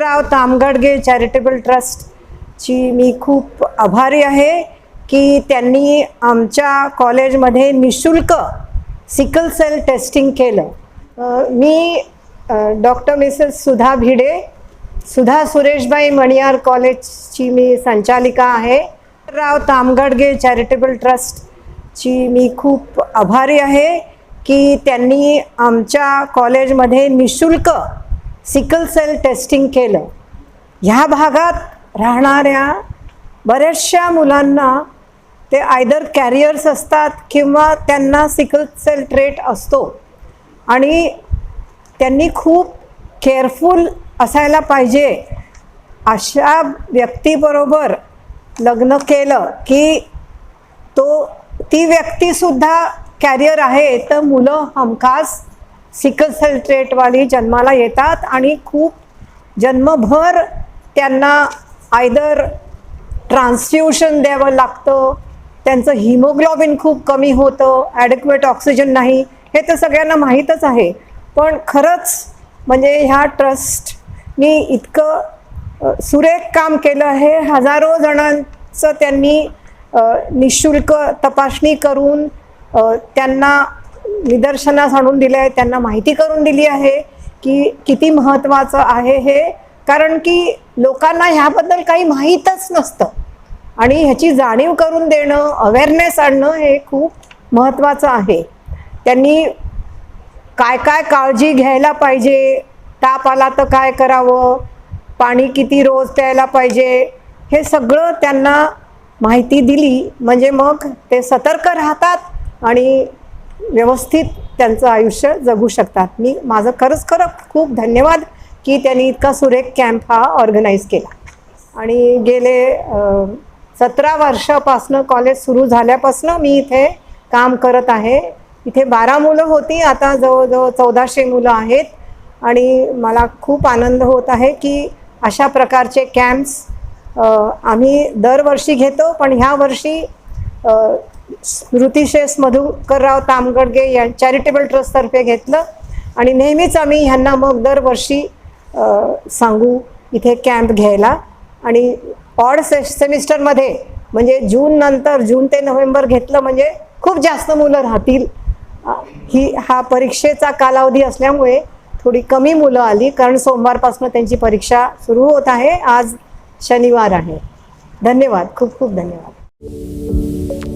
राव तामगडगे charitable ट्रस्टची मी खूप आभारी आहे की त्यांनी आमच्या कॉलेजमध्ये निशुल्क सिकल सेल टेस्टिंग केलं. मी डॉक्टर मिसेस सुधा भिडे, सुधा सुरेशबाई मणियार कॉलेजची मी संचालिका आहे. राव तामगडगे चॅरिटेबल ट्रस्टची मी खूप आभारी आहे की त्यांनी आमच्या कॉलेजमध्ये निशुल्क सिकल सेल टेस्टिंग केलं. ह्या भागात राहणाऱ्या बऱ्याचशा मुलांना ते आयदर कॅरियर्स असतात किंवा त्यांना सिकल सेल ट्रेट असतो आणि त्यांनी खूप केअरफुल असायला पाहिजे. अशा व्यक्तीबरोबर लग्न केलं की ती व्यक्तीसुद्धा कॅरियर आहे तर मुलं हमखास सिकल सेल ट्रेटवाली जन्माला येतात आणि खूप जन्मभर त्यांना आयदर ट्रान्सफ्युशन द्यावं लागतं, त्यांचं हिमोग्लोबिन खूप कमी होतं, ॲडिक्वेट ऑक्सिजन नाही, हे तर सगळ्यांना माहीतच आहे. पण खरंच म्हणजे ह्या ट्रस्टनी इतकं सुरेख काम केलं आहे. हजारो जणांचं त्यांनी निशुल्क तपासणी करून त्यांना निदर्शनास आणून दिलं आहे, त्यांना माहिती करून दिली आहे की किती महत्त्वाचं आहे हे. कारण की लोकांना ह्याबद्दल काही माहीतच नसतं आणि ह्याची जाणीव करून देणं, अवेअरनेस आणणं हे खूप महत्त्वाचं आहे. त्यांनी काय काय काळजी घ्यायला पाहिजे, ताप आला तर काय करावं, पाणी किती रोज प्यायला पाहिजे, हे सगळं त्यांना माहिती दिली म्हणजे मग ते सतर्क राहतात आणि व्यवस्थित त्यांचं आयुष्य जगू शकतात. माझं खरंच खूप धन्यवाद की त्यांनी इतका सुरेख कॅम्प हा ऑर्गनाईज केला. आणि गेले 17 वर्षापासनं कॉलेज सुरू झाल्यापासनं मी इथे काम करत आहे. इथे 12 मुलं होती, आता जवळजवळ 1400 मुलं आहेत आणि मला खूप आनंद होत आहे की अशा प्रकारचे कॅम्प्स आम्ही दरवर्षी घेतो. पण ह्या वर्षी स्मृतिशेष मधुकरराव तामगडगे या चॅरिटेबल ट्रस्टतर्फे घेतलं आणि नेहमीच आम्ही ह्यांना मग दरवर्षी सांगू इथे कॅम्प घ्यायला. आणि ऑड सेमिस्टरमध्ये म्हणजे जून ते नोव्हेंबर घेतलं म्हणजे खूप जास्त मुलं राहतील. हा परीक्षेचा कालावधी असल्यामुळे थोडी कमी मुलं आली कारण सोमवारपासून त्यांची परीक्षा सुरू होत आहे. आज शनिवार आहे. धन्यवाद, खूप खूप धन्यवाद.